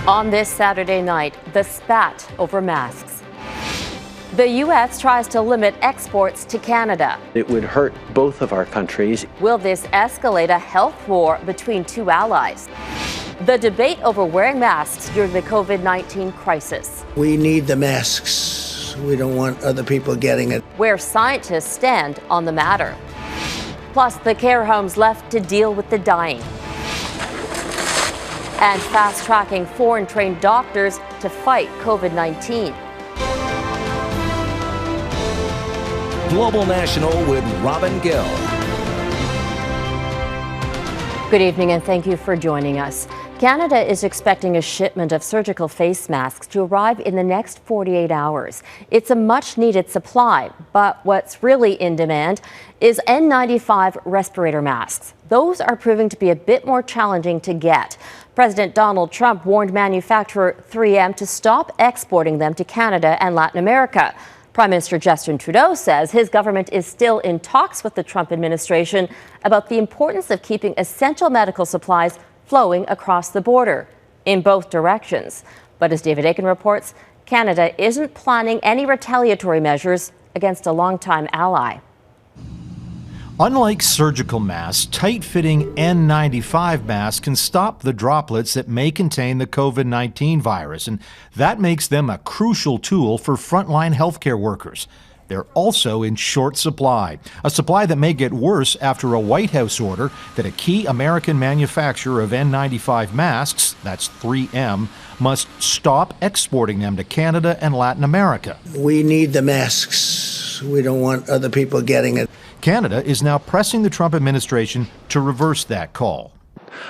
On this Saturday night, the spat over masks. The U.S. tries to limit exports to Canada. It would hurt both of our countries. Will this escalate a health war between two allies? The debate over wearing masks during the COVID-19 crisis. We need the masks. We don't want other people getting it. Where scientists stand on the matter. Plus, the care homes left to deal with the dying. And fast-tracking foreign-trained doctors to fight COVID-19. Global National with Robin Gill. Good evening and thank you for joining us. Canada is expecting a shipment of surgical face masks to arrive in the next 48 hours. It's a much-needed supply, but what's really in demand is N95 respirator masks. Those are proving to be a bit more challenging to get. President Donald Trump warned manufacturer 3M to stop exporting them to Canada and Latin America. Prime Minister Justin Trudeau says his government is still in talks with the Trump administration about the importance of keeping essential medical supplies flowing across the border in both directions. But as David Akin reports, Canada isn't planning any retaliatory measures against a longtime ally. Unlike surgical masks, tight-fitting N95 masks can stop the droplets that may contain the COVID-19 virus, and that makes them a crucial tool for frontline healthcare workers. They're also in short supply, a supply that may get worse after a White House order that a key American manufacturer of N95 masks, that's 3M, must stop exporting them to Canada and Latin America. We need the masks. We don't want other people getting it. Canada is now pressing the Trump administration to reverse that call.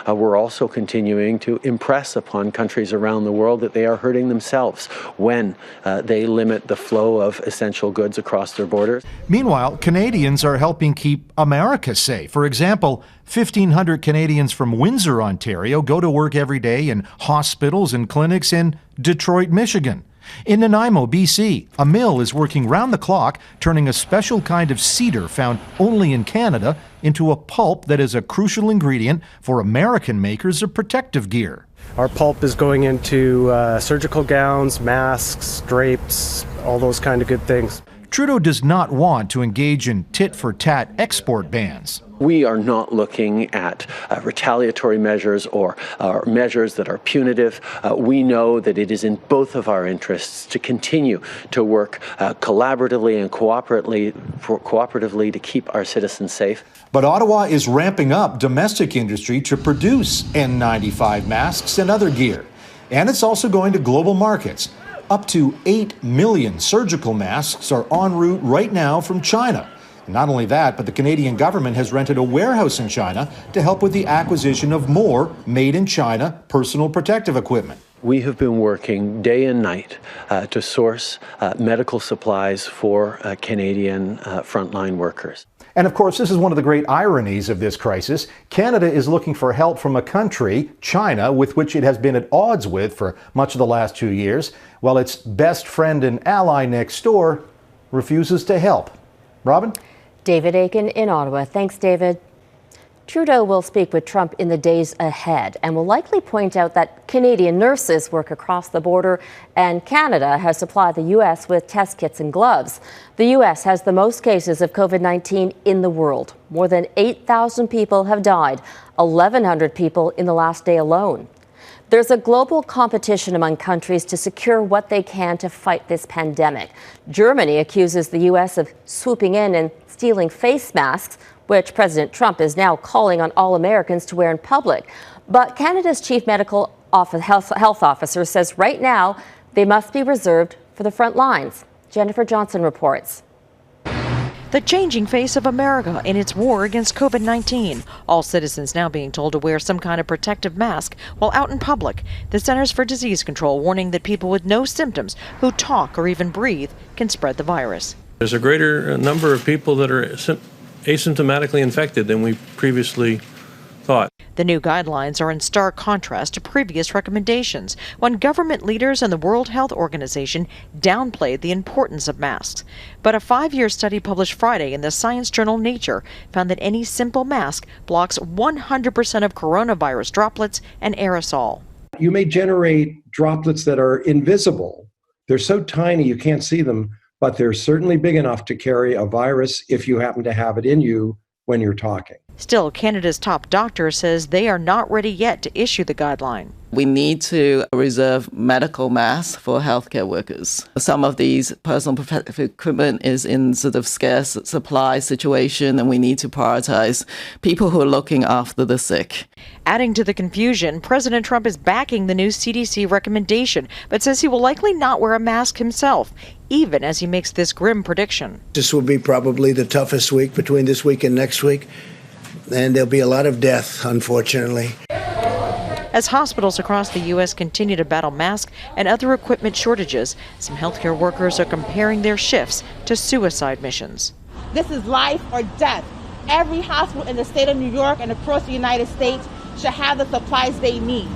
We're also continuing to impress upon countries around the world that they are hurting themselves when they limit the flow of essential goods across their borders. Meanwhile, Canadians are helping keep America safe. For example, 1,500 Canadians from Windsor, Ontario, go to work every day in hospitals and clinics in Detroit, Michigan. In Nanaimo, BC, a mill is working round the clock, turning a special kind of cedar found only in Canada into a pulp that is a crucial ingredient for American makers of protective gear. Our pulp is going into surgical gowns, masks, drapes, all those kind of good things. Trudeau does not want to engage in tit-for-tat export bans. We are not looking at retaliatory measures or measures that are punitive. We know that it is in both of our interests to continue to work collaboratively and cooperatively to keep our citizens safe. But Ottawa is ramping up domestic industry to produce N95 masks and other gear. And it's also going to global markets. Up to 8 million surgical masks are en route right now from China. And not only that, but the Canadian government has rented a warehouse in China to help with the acquisition of more made-in-China personal protective equipment. We have been working day and night to source medical supplies for Canadian frontline workers. And of course, this is one of the great ironies of this crisis. Canada is looking for help from a country, China, with which it has been at odds with for much of the last 2 years, while its best friend and ally next door refuses to help. Robin? David Akin in Ottawa. Thanks, David. Trudeau will speak with Trump in the days ahead and will likely point out that Canadian nurses work across the border and Canada has supplied the U.S. with test kits and gloves. The U.S. has the most cases of COVID-19 in the world. More than 8,000 people have died, 1,100 people in the last day alone. There's a global competition among countries to secure what they can to fight this pandemic. Germany accuses the U.S. of swooping in and stealing face masks, which President Trump is now calling on all Americans to wear in public. But Canada's chief medical health officer says right now they must be reserved for the front lines. Jennifer Johnson reports. The changing face of America in its war against COVID-19. All citizens now being told to wear some kind of protective mask while out in public. The Centers for Disease Control warning that people with no symptoms who talk or even breathe can spread the virus. There's a greater number of people that are asymptomatically infected than we previously thought. The new guidelines are in stark contrast to previous recommendations when government leaders and the World Health Organization downplayed the importance of masks. But a 5-year study published Friday in the science journal Nature found that any simple mask blocks 100% of coronavirus droplets and aerosol. You may generate droplets that are invisible. They're so tiny you can't see them, but they're certainly big enough to carry a virus if you happen to have it in you when you're talking. Still, Canada's top doctor says they are not ready yet to issue the guideline. We need to reserve medical masks for healthcare workers. Some of these personal protective equipment is in sort of scarce supply situation, and we need to prioritize people who are looking after the sick. Adding to the confusion, President Trump is backing the new CDC recommendation, but says he will likely not wear a mask himself, even as he makes this grim prediction. This will be probably the toughest week between this week and next week, and there'll be a lot of death, unfortunately. As hospitals across the U.S. continue to battle mask and other equipment shortages, some healthcare workers are comparing their shifts to suicide missions. This is life or death. Every hospital in the state of New York and across the United States should have the supplies they need.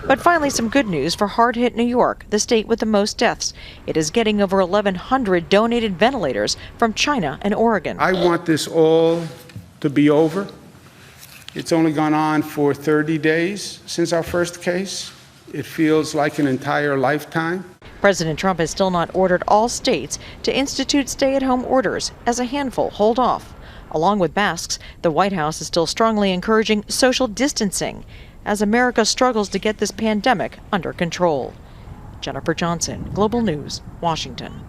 But finally, some good news for hard-hit New York, the state with the most deaths. It is getting over 1,100 donated ventilators from China and Oregon. I want this all to be over. It's only gone on for 30 days since our first case. It feels like an entire lifetime. President Trump has still not ordered all states to institute stay-at-home orders, as a handful hold off. Along with masks, the White House is still strongly encouraging social distancing as America struggles to get this pandemic under control. Jennifer Johnson, Global News, Washington.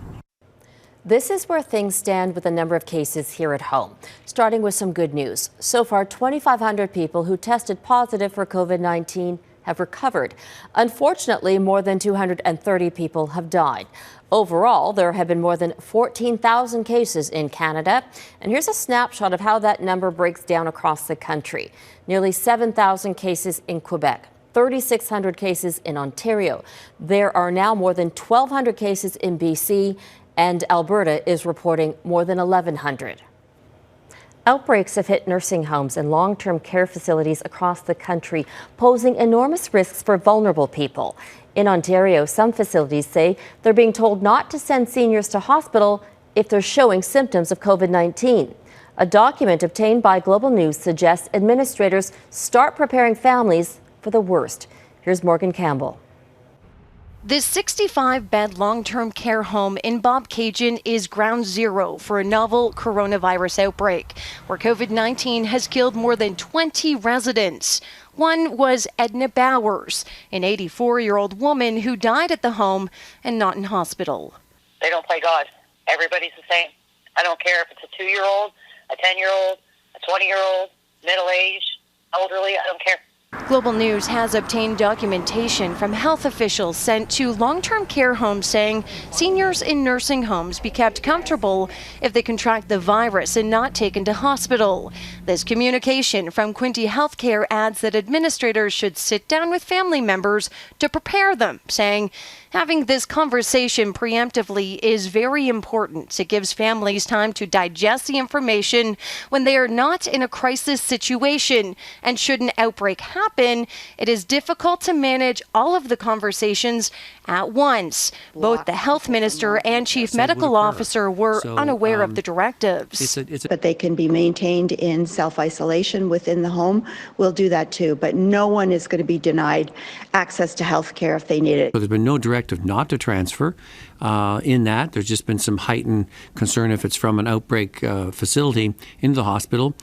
This is where things stand with a number of cases here at home. Starting with some good news. So far, 2,500 people who tested positive for COVID-19 have recovered. Unfortunately, more than 230 people have died. Overall, there have been more than 14,000 cases in Canada. And here's a snapshot of how that number breaks down across the country. Nearly 7,000 cases in Quebec. 3,600 cases in Ontario. There are now more than 1,200 cases in BC, and Alberta is reporting more than 1,100. Outbreaks have hit nursing homes and long-term care facilities across the country, posing enormous risks for vulnerable people. In Ontario, some facilities say they're being told not to send seniors to hospital if they're showing symptoms of COVID-19. A document obtained by Global News suggests administrators start preparing families for the worst. Here's Morgan Campbell. This 65-bed long-term care home in Bobcaygeon is ground zero for a novel coronavirus outbreak, where COVID-19 has killed more than 20 residents. One was Edna Bowers, an 84-year-old woman who died at the home and not in hospital. They don't play God. Everybody's the same. I don't care if it's a 2-year-old, a 10-year-old, a 20-year-old, middle-aged, elderly, I don't care. Global News has obtained documentation from health officials sent to long-term care homes saying seniors in nursing homes be kept comfortable if they contract the virus and not taken to hospital. This communication from Quinte Healthcare adds that administrators should sit down with family members to prepare them, saying having this conversation preemptively is very important. It gives families time to digest the information when they are not in a crisis situation. And should an outbreak happen, it is difficult to manage all of the conversations at once. Both the health minister and chief medical officer were unaware of the directives. But they can be maintained in self-isolation within the home. We'll do that too. But no one is going to be denied access to health care if they need it. So there's been no directive not to transfer. In that, there's just been some heightened concern if it's from an outbreak facility into the hospital.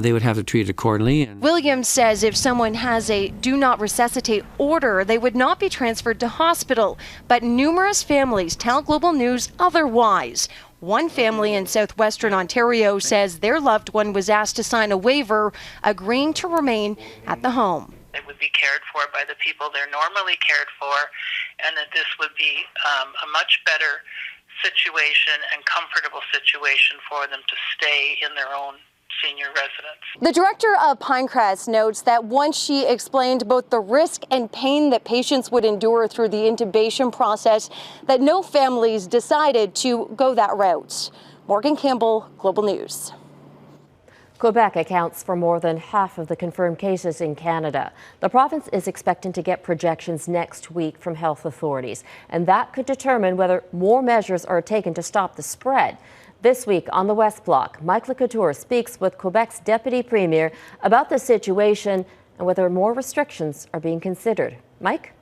They would have to treat it accordingly. Williams says if someone has a do not resuscitate order, they would not be transferred to hospital. But numerous families tell Global News otherwise. One family in southwestern Ontario says their loved one was asked to sign a waiver agreeing to remain at the home. They would be cared for by the people they're normally cared for, and that this would be a much better situation and comfortable situation for them to stay in their own senior residence. The director of Pinecrest notes that once she explained both the risk and pain that patients would endure through the intubation process, that no families decided to go that route. Morgan Campbell, Global News. Quebec accounts for more than half of the confirmed cases in Canada. The province is expecting to get projections next week from health authorities, and that could determine whether more measures are taken to stop the spread. This week on the West Block, Mike LeCouture speaks with Quebec's Deputy Premier about the situation and whether more restrictions are being considered. Mike?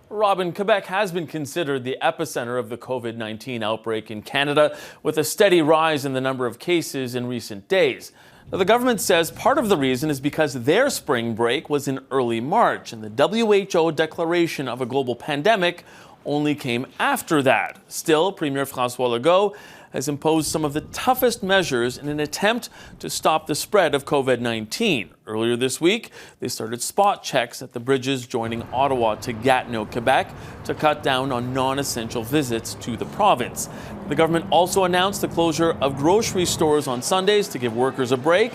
Robin, Quebec has been considered the epicenter of the COVID-19 outbreak in Canada, with a steady rise in the number of cases in recent days. Now, the government says part of the reason is because their spring break was in early March, and the WHO declaration of a global pandemic only came after that. Still, Premier François Legault has imposed some of the toughest measures in an attempt to stop the spread of COVID-19. Earlier this week, they started spot checks at the bridges joining Ottawa to Gatineau, Quebec, to cut down on non-essential visits to the province. The government also announced the closure of grocery stores on Sundays to give workers a break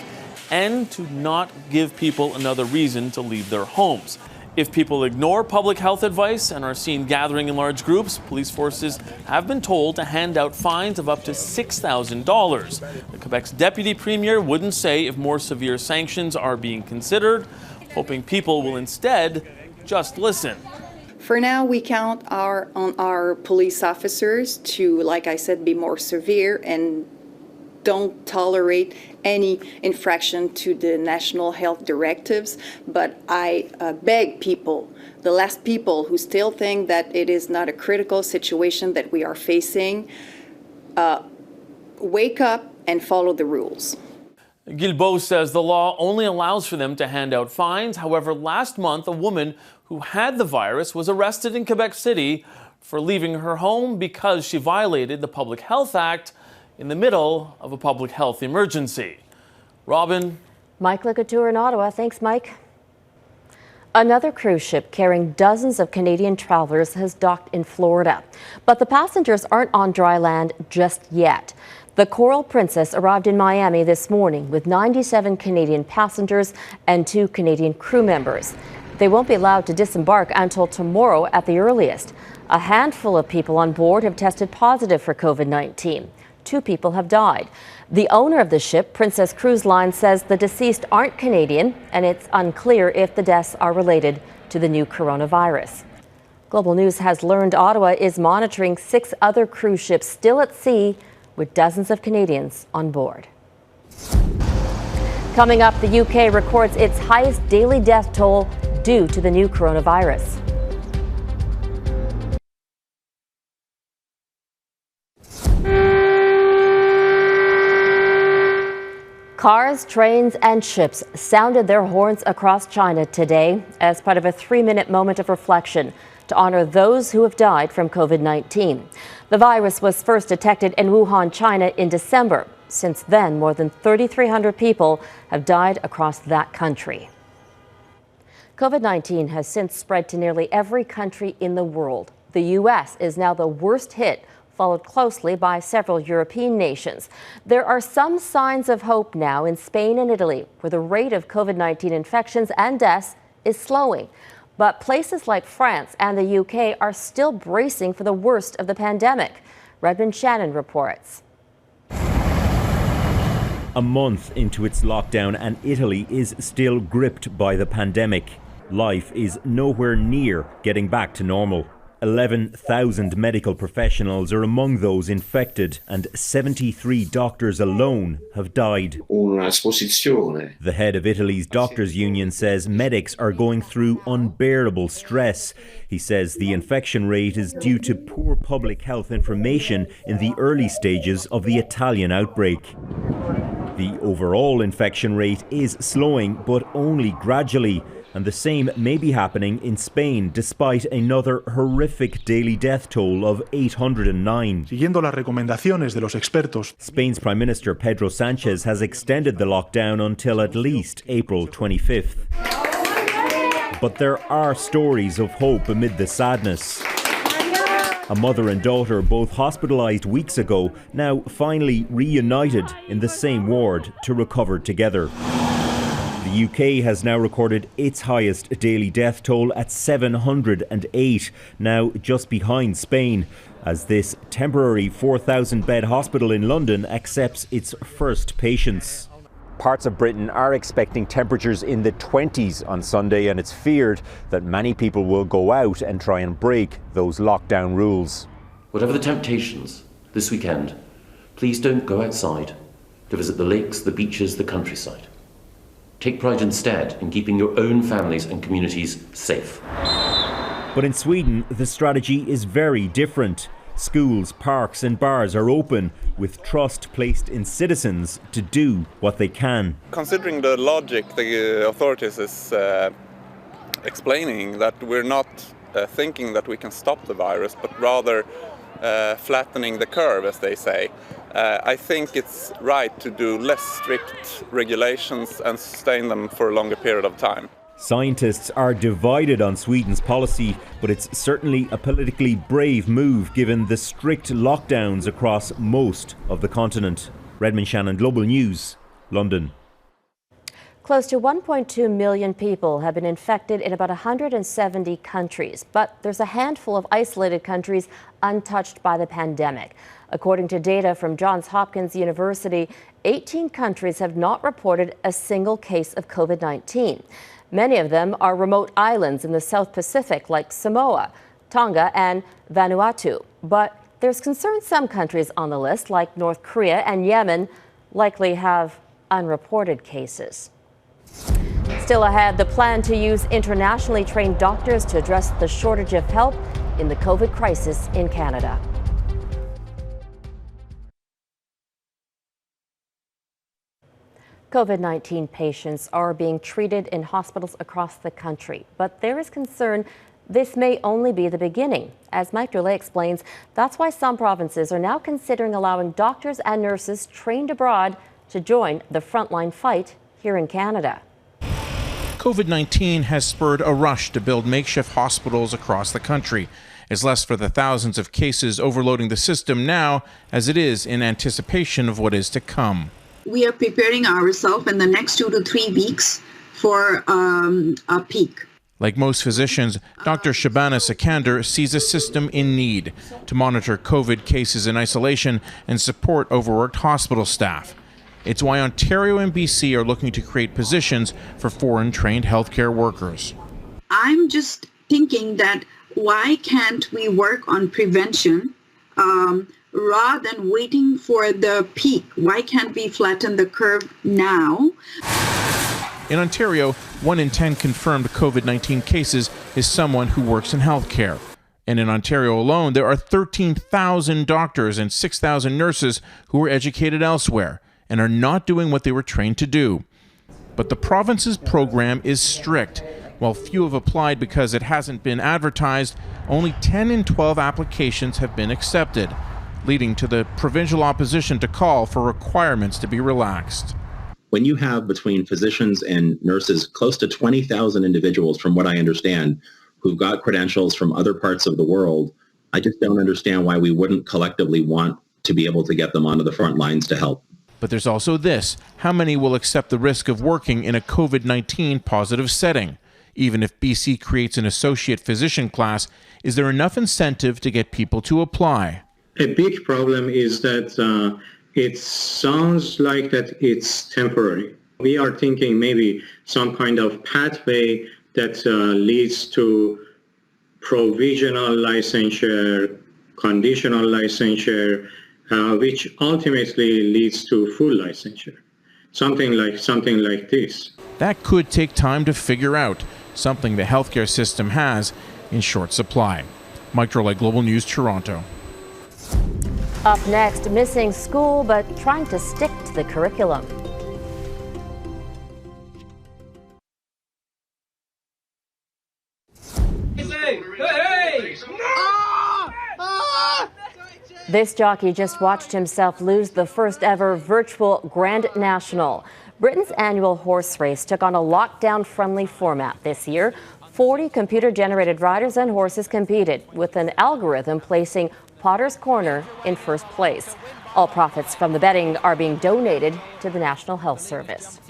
and to not give people another reason to leave their homes. If people ignore public health advice and are seen gathering in large groups, police forces have been told to hand out fines of up to $6,000. The Quebec's deputy premier wouldn't say if more severe sanctions are being considered, hoping people will instead just listen. For now, we count on our police officers to, like I said, be more severe and don't tolerate any infraction to the national health directives. But I beg people, the last people who still think that it is not a critical situation that we are facing, wake up and follow the rules. Guilbeault says the law only allows for them to hand out fines. However, last month, a woman who had the virus was arrested in Quebec City for leaving her home because she violated the Public Health Act in the middle of a public health emergency. Robin? Mike Lecouture in Ottawa. Thanks, Mike. Another cruise ship carrying dozens of Canadian travelers has docked in Florida. But the passengers aren't on dry land just yet. The Coral Princess arrived in Miami this morning with 97 Canadian passengers and 2 Canadian crew members. They won't be allowed to disembark until tomorrow at the earliest. A handful of people on board have tested positive for COVID-19. 2 people have died. The owner of the ship, Princess Cruise Line, says the deceased aren't Canadian, and it's unclear if the deaths are related to the new coronavirus. Global News has learned Ottawa is monitoring 6 other cruise ships still at sea with dozens of Canadians on board. Coming up, the UK records its highest daily death toll due to the new coronavirus. Cars, trains, and ships sounded their horns across China today as part of a 3-minute moment of reflection to honor those who have died from COVID-19. The virus was first detected in Wuhan, China in December. Since then, more than 3,300 people have died across that country. COVID-19 has since spread to nearly every country in the world. The U.S. is now the worst hit, followed closely by several European nations. There are some signs of hope now in Spain and Italy, where the rate of COVID-19 infections and deaths is slowing. But places like France and the UK are still bracing for the worst of the pandemic. Redmond Shannon reports. A month into its lockdown, and Italy is still gripped by the pandemic. Life is nowhere near getting back to normal. 11,000 medical professionals are among those infected, and 73 doctors alone have died. The head of Italy's doctors' union says medics are going through unbearable stress. He says the infection rate is due to poor public health information in the early stages of the Italian outbreak. The overall infection rate is slowing, but only gradually. And the same may be happening in Spain, despite another horrific daily death toll of 809. Siguiendo las recomendaciones de los expertos. Spain's Prime Minister Pedro Sánchez has extended the lockdown until at least April 25th. But there are stories of hope amid the sadness. A mother and daughter, both hospitalised weeks ago, now finally reunited in the same ward to recover together. The UK has now recorded its highest daily death toll at 708, now just behind Spain, as this temporary 4,000-bed hospital in London accepts its first patients. Parts of Britain are expecting temperatures in the 20s on Sunday, and it's feared that many people will go out and try and break those lockdown rules. Whatever the temptations this weekend, please don't go outside to visit the lakes, the beaches, the countryside. Take pride instead in keeping your own families and communities safe. But in Sweden, the strategy is very different. Schools, parks and bars are open, with trust placed in citizens to do what they can. Considering the logic the authorities is explaining, that we're not thinking that we can stop the virus, but rather flattening the curve, as they say. I think it's right to do less strict regulations and sustain them for a longer period of time. Scientists are divided on Sweden's policy, but it's certainly a politically brave move given the strict lockdowns across most of the continent. Redmond Shannon, Global News, London. Close to 1.2 million people have been infected in about 170 countries, but there's a handful of isolated countries untouched by the pandemic. According to data from Johns Hopkins University, 18 countries have not reported a single case of COVID-19. Many of them are remote islands in the South Pacific like Samoa, Tonga and Vanuatu. But there's concern some countries on the list like North Korea and Yemen likely have unreported cases. Still ahead, the plan to use internationally trained doctors to address the shortage of help in the COVID crisis in Canada. COVID-19 patients are being treated in hospitals across the country, but there is concern this may only be the beginning. As Mike Drolet explains, that's why some provinces are now considering allowing doctors and nurses trained abroad to join the frontline fight here in Canada. COVID-19 has spurred a rush to build makeshift hospitals across the country. It's less for the thousands of cases overloading the system now as it is in anticipation of what is to come. We are preparing ourselves in the next 2 to 3 weeks for a peak. Like most physicians, Dr. Shabana Sikander sees a system in need to monitor COVID cases in isolation and support overworked hospital staff. It's why Ontario and BC are looking to create positions for foreign-trained healthcare workers. I'm just thinking that why can't we work on prevention rather than waiting for the peak? Why can't we flatten the curve now? In Ontario, 1 in 10 confirmed COVID-19 cases is someone who works in healthcare. And in Ontario alone, there are 13,000 doctors and 6,000 nurses who were educated elsewhere and are not doing what they were trained to do. But the province's program is strict. While few have applied because it hasn't been advertised, only 10 in 12 applications have been accepted, leading to the provincial opposition to call for requirements to be relaxed. When you have between physicians and nurses close to 20,000 individuals, from what I understand, who've got credentials from other parts of the world, I just don't understand why we wouldn't collectively want to be able to get them onto the front lines to help. But there's also this: how many will accept the risk of working in a COVID-19 positive setting? Even if BC creates an associate physician class, is there enough incentive to get people to apply? A big problem is that it sounds like that it's temporary. We are thinking maybe some kind of pathway that leads to provisional licensure, conditional licensure, which ultimately leads to full licensure. Something like this. That could take time to figure out, something the healthcare system has in short supply. Mike Drolet, Global News, Toronto. Up next, missing school but trying to stick to the curriculum. This jockey just watched himself lose the first ever virtual Grand National. Britain's annual horse race took on a lockdown-friendly format this year. 40 computer-generated riders and horses competed, with an algorithm placing Potter's Corner in first place. All profits from the betting are being donated to the National Health Service.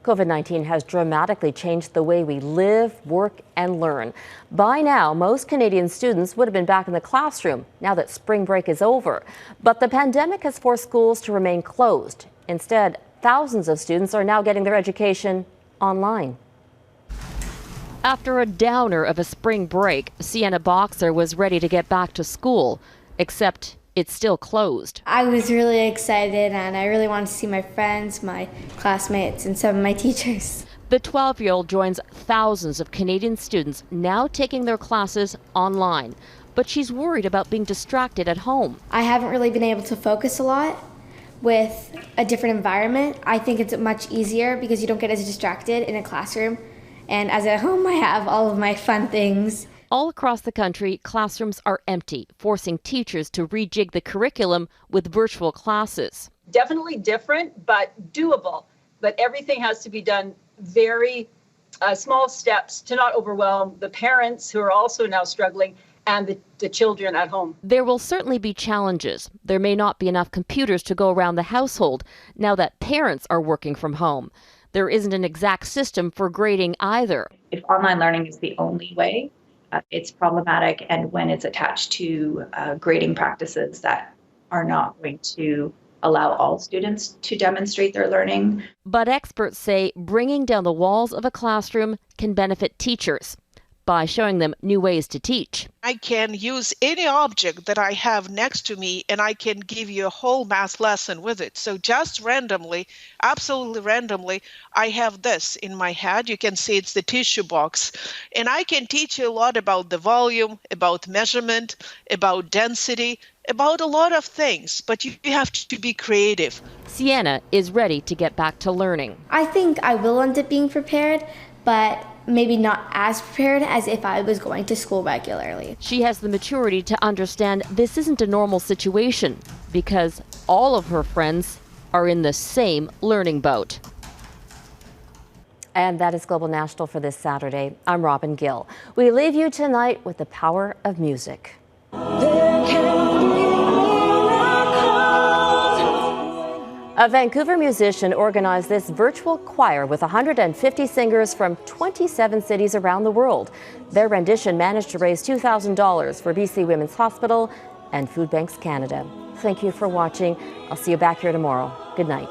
COVID-19 has dramatically changed the way we live, work, and learn. By now, most Canadian students would have been back in the classroom now that spring break is over. But the pandemic has forced schools to remain closed. Instead, thousands of students are now getting their education online. After a downer of a spring break, Sienna Boxer was ready to get back to school, except it's still closed. I was really excited and I really wanted to see my friends, my classmates, and some of my teachers. The 12-year-old joins thousands of Canadian students now taking their classes online, but she's worried about being distracted at home. I haven't really been able to focus a lot with a different environment. I think it's much easier because you don't get as distracted in a classroom. And as at home, I have all of my fun things. All across the country, classrooms are empty, forcing teachers to rejig the curriculum with virtual classes. Definitely different, but doable. But everything has to be done very small steps to not overwhelm the parents who are also now struggling and the children at home. There will certainly be challenges. There may not be enough computers to go around the household now that parents are working from home. There isn't an exact system for grading either. If online learning is the only way, it's problematic, and when it's attached to grading practices that are not going to allow all students to demonstrate their learning. But experts say bringing down the walls of a classroom can benefit teachers by showing them new ways to teach. I can use any object that I have next to me and I can give you a whole math lesson with it. So just randomly, absolutely randomly, I have this in my head. You can see it's the tissue box. And I can teach you a lot about the volume, about measurement, about density, about a lot of things, but you have to be creative. Sienna is ready to get back to learning. I think I will end up being prepared, but maybe not as prepared as if I was going to school regularly. She has the maturity to understand this isn't a normal situation because all of her friends are in the same learning boat. And that is Global National for this Saturday. I'm Robin Gill. We leave you tonight with the power of music. A Vancouver musician organized this virtual choir with 150 singers from 27 cities around the world. Their rendition managed to raise $2,000 for BC Women's Hospital and Food Banks Canada. Thank you for watching. I'll see you back here tomorrow. Good night.